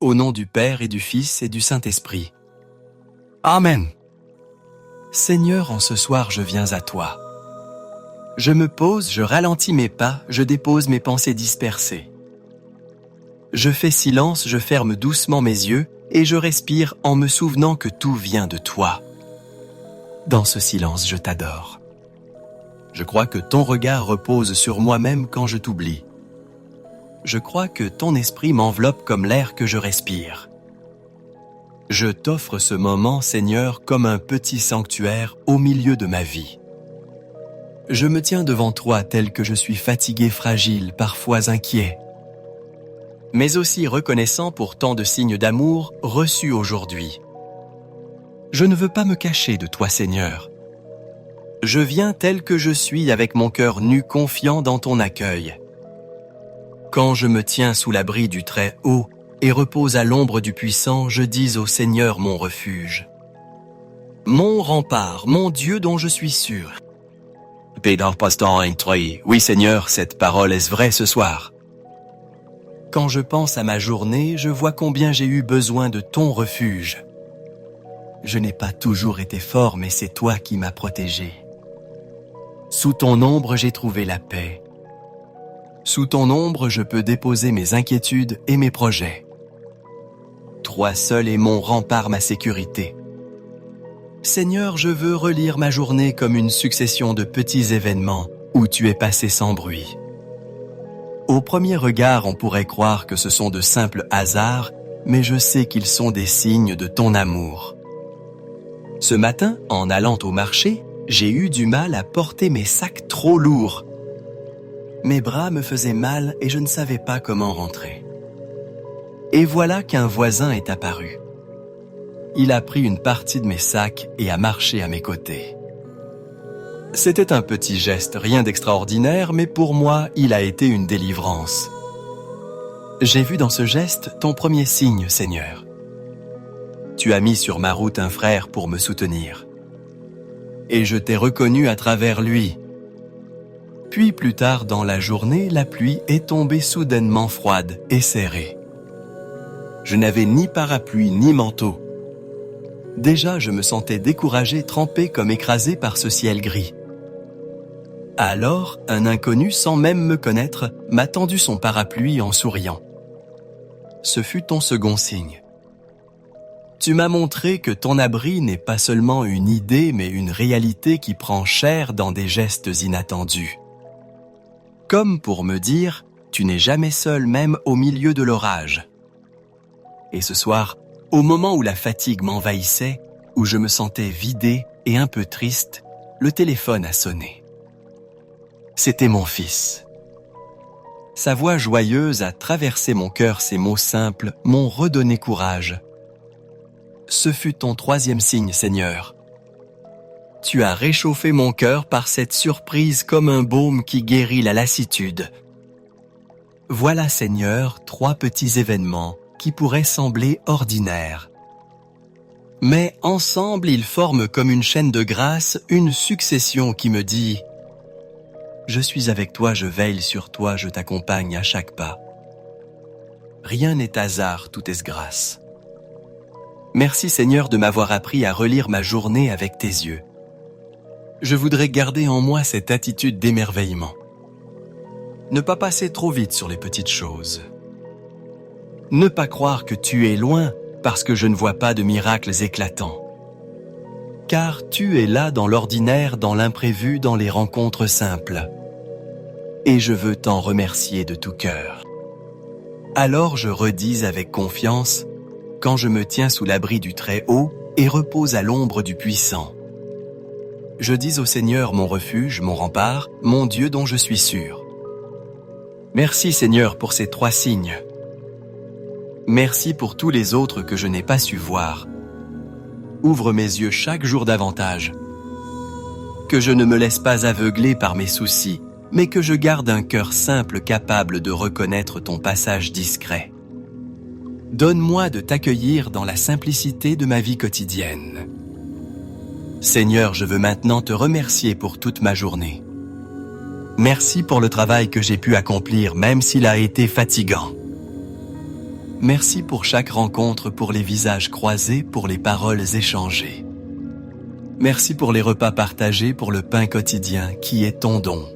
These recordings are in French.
Au nom du Père et du Fils et du Saint-Esprit. Amen. Seigneur, en ce soir, je viens à toi. Je me pose, je ralentis mes pas, je dépose mes pensées dispersées. Je fais silence, je ferme doucement mes yeux et je respire en me souvenant que tout vient de toi. Dans ce silence, je t'adore. Je crois que ton regard repose sur moi-même quand je t'oublie. Je crois que ton esprit m'enveloppe comme l'air que je respire. Je t'offre ce moment, Seigneur, comme un petit sanctuaire au milieu de ma vie. Je me tiens devant toi tel que je suis fatigué, fragile, parfois inquiet, mais aussi reconnaissant pour tant de signes d'amour reçus aujourd'hui. Je ne veux pas me cacher de toi, Seigneur. Je viens tel que je suis avec mon cœur nu, confiant dans ton accueil. Quand je me tiens sous l'abri du Très-Haut et repose à l'ombre du Puissant, je dis au Seigneur mon refuge. Mon rempart, mon Dieu dont je suis sûr. Oui, Seigneur, cette parole est vraie ce soir. Quand je pense à ma journée, je vois combien j'ai eu besoin de ton refuge. Je n'ai pas toujours été fort, mais c'est toi qui m'as protégé. Sous ton ombre, j'ai trouvé la paix. Sous ton ombre, je peux déposer mes inquiétudes et mes projets. Toi seul es mon rempart, ma sécurité. Seigneur, je veux relire ma journée comme une succession de petits événements où tu es passé sans bruit. Au premier regard, on pourrait croire que ce sont de simples hasards, mais je sais qu'ils sont des signes de ton amour. Ce matin, en allant au marché, j'ai eu du mal à porter mes sacs trop lourds. Mes bras me faisaient mal et je ne savais pas comment rentrer. Et voilà qu'un voisin est apparu. Il a pris une partie de mes sacs et a marché à mes côtés. C'était un petit geste, rien d'extraordinaire, mais pour moi, il a été une délivrance. J'ai vu dans ce geste ton premier signe, Seigneur. Tu as mis sur ma route un frère pour me soutenir. Et je t'ai reconnu à travers lui. Puis plus tard dans la journée, la pluie est tombée soudainement froide et serrée. Je n'avais ni parapluie ni manteau. Déjà, je me sentais découragé, trempé comme écrasé par ce ciel gris. Alors, un inconnu, sans même me connaître, m'a tendu son parapluie en souriant. Ce fut ton second signe. Tu m'as montré que ton abri n'est pas seulement une idée, mais une réalité qui prend chair dans des gestes inattendus. Comme pour me dire, tu n'es jamais seul même au milieu de l'orage. Et ce soir, au moment où la fatigue m'envahissait, où je me sentais vidé et un peu triste, le téléphone a sonné. C'était mon fils. Sa voix joyeuse a traversé mon cœur, ces mots simples m'ont redonné courage. Ce fut ton troisième signe, Seigneur. Tu as réchauffé mon cœur par cette surprise comme un baume qui guérit la lassitude. Voilà, Seigneur, 3 petits événements qui pourraient sembler ordinaires. Mais ensemble, ils forment comme une chaîne de grâce, une succession qui me dit « Je suis avec toi, je veille sur toi, je t'accompagne à chaque pas. » Rien n'est hasard, tout est grâce. Merci Seigneur de m'avoir appris à relire ma journée avec tes yeux. Je voudrais garder en moi cette attitude d'émerveillement. Ne pas passer trop vite sur les petites choses. Ne pas croire que tu es loin parce que je ne vois pas de miracles éclatants. Car tu es là dans l'ordinaire, dans l'imprévu, dans les rencontres simples. Et je veux t'en remercier de tout cœur. Alors je redis avec confiance, quand je me tiens sous l'abri du Très-Haut et repose à l'ombre du Puissant. Je dis au Seigneur mon refuge, mon rempart, mon Dieu dont je suis sûr. Merci Seigneur pour ces 3 signes. Merci pour tous les autres que je n'ai pas su voir. Ouvre mes yeux chaque jour davantage. Que je ne me laisse pas aveugler par mes soucis, mais que je garde un cœur simple capable de reconnaître ton passage discret. Donne-moi de t'accueillir dans la simplicité de ma vie quotidienne. Seigneur, je veux maintenant te remercier pour toute ma journée. Merci pour le travail que j'ai pu accomplir, même s'il a été fatigant. Merci pour chaque rencontre, pour les visages croisés, pour les paroles échangées. Merci pour les repas partagés, pour le pain quotidien qui est ton don.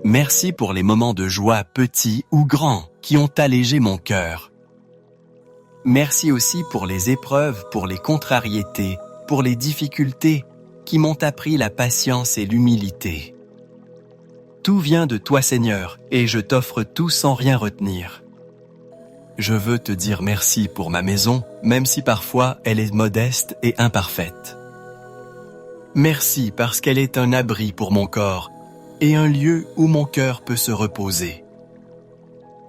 Merci pour les moments de joie petits ou grands qui ont allégé mon cœur. Merci aussi pour les épreuves, pour les contrariétés, pour les difficultés qui m'ont appris la patience et l'humilité. Tout vient de toi, Seigneur, et je t'offre tout sans rien retenir. Je veux te dire merci pour ma maison, même si parfois elle est modeste et imparfaite. Merci parce qu'elle est un abri pour mon corps et un lieu où mon cœur peut se reposer.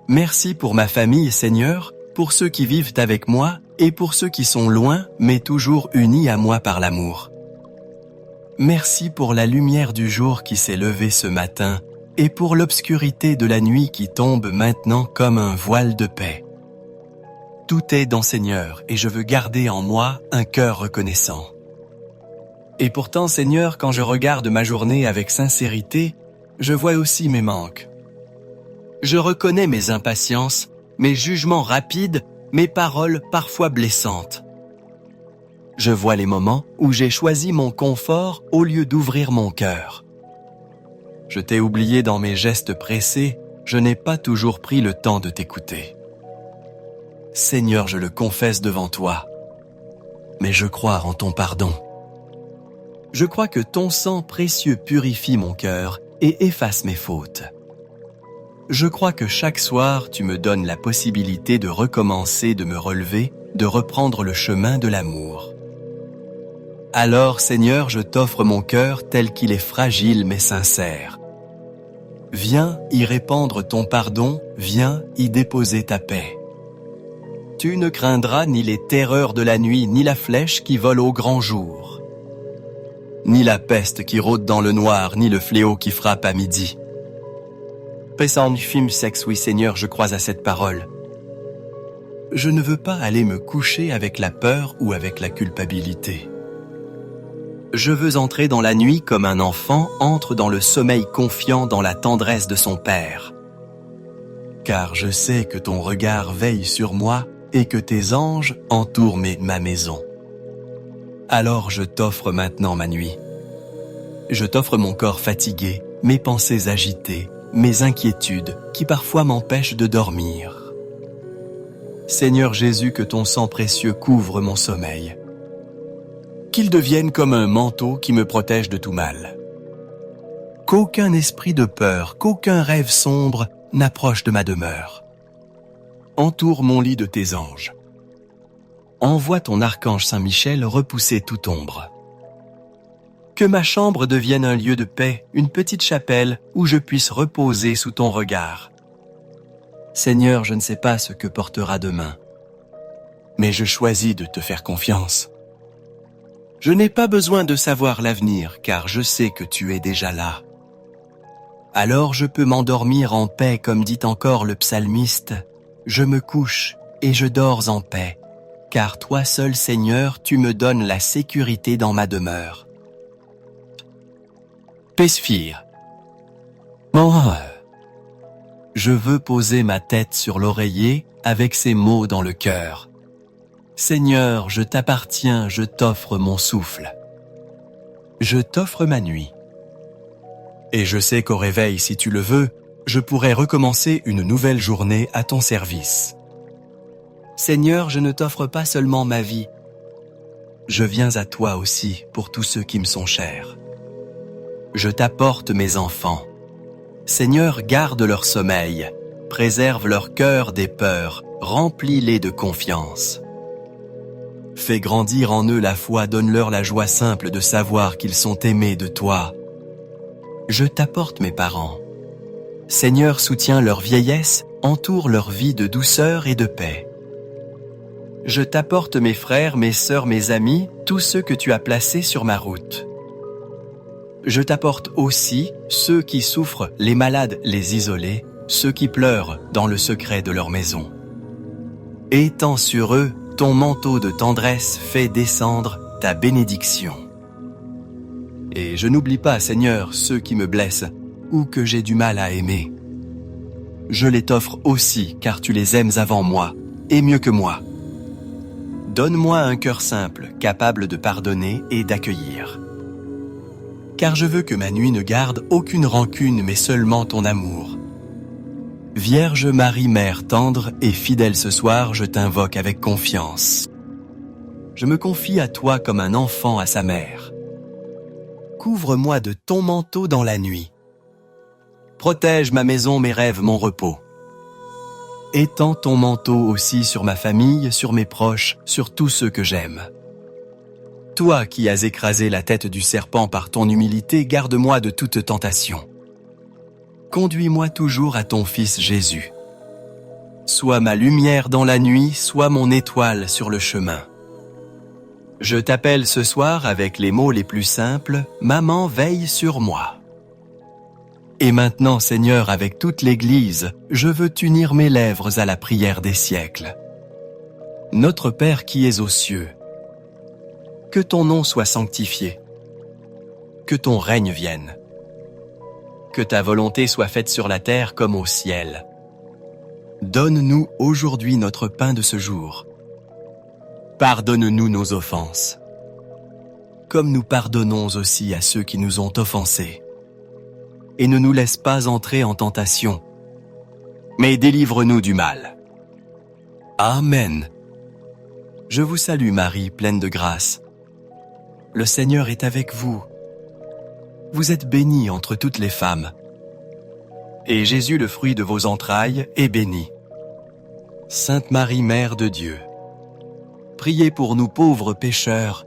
Merci pour ma famille, Seigneur, pour ceux qui vivent avec moi et pour ceux qui sont loin, mais toujours unis à moi par l'amour. Merci pour la lumière du jour qui s'est levée ce matin et pour l'obscurité de la nuit qui tombe maintenant comme un voile de paix. Tout est dans Seigneur et je veux garder en moi un cœur reconnaissant. Et pourtant, Seigneur, quand je regarde ma journée avec sincérité, je vois aussi mes manques. Je reconnais mes impatiences, mes jugements rapides, mes paroles parfois blessantes. Je vois les moments où j'ai choisi mon confort au lieu d'ouvrir mon cœur. Je t'ai oublié dans mes gestes pressés, je n'ai pas toujours pris le temps de t'écouter. Seigneur, je le confesse devant toi, mais je crois en ton pardon. Je crois que ton sang précieux purifie mon cœur et efface mes fautes. Je crois que chaque soir, tu me donnes la possibilité de recommencer, de me relever, de reprendre le chemin de l'amour. Alors, Seigneur, je t'offre mon cœur tel qu'il est fragile mais sincère. Viens y répandre ton pardon, viens y déposer ta paix. Tu ne craindras ni les terreurs de la nuit, ni la flèche qui vole au grand jour, ni la peste qui rôde dans le noir, ni le fléau qui frappe à midi. Pessanfim sex, oui Seigneur, je crois à cette parole. Je ne veux pas aller me coucher avec la peur ou avec la culpabilité. Je veux entrer dans la nuit comme un enfant entre dans le sommeil confiant dans la tendresse de son Père. Car je sais que ton regard veille sur moi et que tes anges entourent ma maison. Alors je t'offre maintenant ma nuit. Je t'offre mon corps fatigué, mes pensées agitées, mes inquiétudes qui parfois m'empêchent de dormir. Seigneur Jésus, que ton sang précieux couvre mon sommeil. Qu'il devienne comme un manteau qui me protège de tout mal. Qu'aucun esprit de peur, qu'aucun rêve sombre n'approche de ma demeure. Entoure mon lit de tes anges. Envoie ton archange Saint-Michel repousser toute ombre. Que ma chambre devienne un lieu de paix, une petite chapelle où je puisse reposer sous ton regard. Seigneur, je ne sais pas ce que portera demain, mais je choisis de te faire confiance. Je n'ai pas besoin de savoir l'avenir, car je sais que tu es déjà là. Alors je peux m'endormir en paix, comme dit encore le psalmiste. Je me couche et je dors en paix, car toi seul, Seigneur, tu me donnes la sécurité dans ma demeure. Pesphire. Je veux poser ma tête sur l'oreiller avec ces mots dans le cœur. Seigneur, je t'appartiens, je t'offre mon souffle. Je t'offre ma nuit. Et je sais qu'au réveil, si tu le veux, je pourrai recommencer une nouvelle journée à ton service. Seigneur, je ne t'offre pas seulement ma vie. Je viens à toi aussi pour tous ceux qui me sont chers. Je t'apporte mes enfants. Seigneur, garde leur sommeil, préserve leur cœur des peurs, remplis-les de confiance. Fais grandir en eux la foi, donne-leur la joie simple de savoir qu'ils sont aimés de toi. Je t'apporte mes parents. Seigneur, soutiens leur vieillesse, entoure leur vie de douceur et de paix. Je t'apporte mes frères, mes sœurs, mes amis, tous ceux que tu as placés sur ma route. Je t'apporte aussi ceux qui souffrent, les malades, les isolés, ceux qui pleurent dans le secret de leur maison. Étends sur eux ton manteau de tendresse, fais descendre ta bénédiction. Et je n'oublie pas, Seigneur, ceux qui me blessent ou que j'ai du mal à aimer. je les t'offre aussi, car tu les aimes avant moi, et mieux que moi. Donne-moi un cœur simple, capable de pardonner et d'accueillir. Car je veux que ma nuit ne garde aucune rancune, mais seulement ton amour. Vierge Marie, Mère tendre et fidèle, ce soir, je t'invoque avec confiance. Je me confie à toi comme un enfant à sa mère. Couvre-moi de ton manteau dans la nuit. Protège ma maison, mes rêves, mon repos. Étends ton manteau aussi sur ma famille, sur mes proches, sur tous ceux que j'aime. Toi qui as écrasé la tête du serpent par ton humilité, garde-moi de toute tentation. Conduis-moi toujours à ton Fils Jésus. Sois ma lumière dans la nuit, sois mon étoile sur le chemin. Je t'appelle ce soir avec les mots les plus simples, « Maman, veille sur moi ». Et maintenant, Seigneur, avec toute l'Église, je veux t'unir mes lèvres à la prière des siècles. Notre Père qui es aux cieux, que ton nom soit sanctifié, que ton règne vienne, que ta volonté soit faite sur la terre comme au ciel. Donne-nous aujourd'hui notre pain de ce jour. Pardonne-nous nos offenses, comme nous pardonnons aussi à ceux qui nous ont offensés. Et ne nous laisse pas entrer en tentation, mais délivre-nous du mal. Amen. Je vous salue Marie, pleine de grâce. Le Seigneur est avec vous. Vous êtes bénie entre toutes les femmes. Et Jésus, le fruit de vos entrailles, est béni. Sainte Marie, Mère de Dieu, priez pour nous pauvres pécheurs,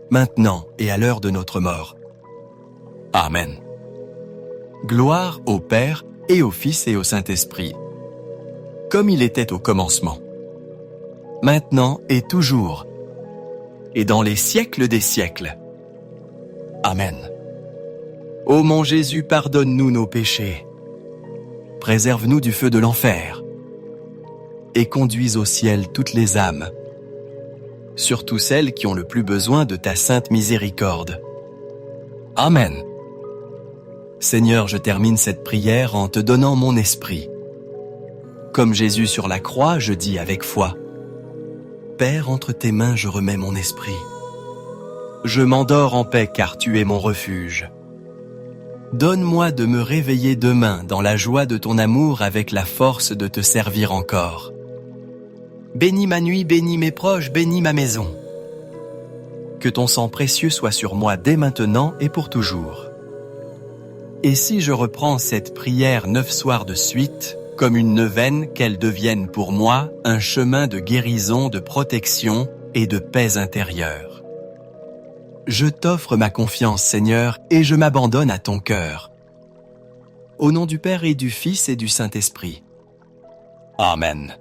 maintenant et à l'heure de notre mort. Amen. Gloire au Père et au Fils et au Saint-Esprit, comme il était au commencement, maintenant et toujours, et dans les siècles des siècles. Amen. Ô mon Jésus, pardonne-nous nos péchés, préserve-nous du feu de l'enfer, et conduis au ciel toutes les âmes, surtout celles qui ont le plus besoin de ta sainte miséricorde. Amen. Seigneur, je termine cette prière en te donnant mon esprit. Comme Jésus sur la croix, je dis avec foi, « Père, entre tes mains je remets mon esprit. Je m'endors en paix car tu es mon refuge. Donne-moi de me réveiller demain dans la joie de ton amour avec la force de te servir encore. Bénis ma nuit, bénis mes proches, bénis ma maison. Que ton sang précieux soit sur moi dès maintenant et pour toujours. Et si je reprends cette prière 9 soirs de suite, comme une neuvaine, qu'elle devienne pour moi un chemin de guérison, de protection et de paix intérieure. Je t'offre ma confiance, Seigneur, et je m'abandonne à ton cœur. Au nom du Père et du Fils et du Saint-Esprit. Amen.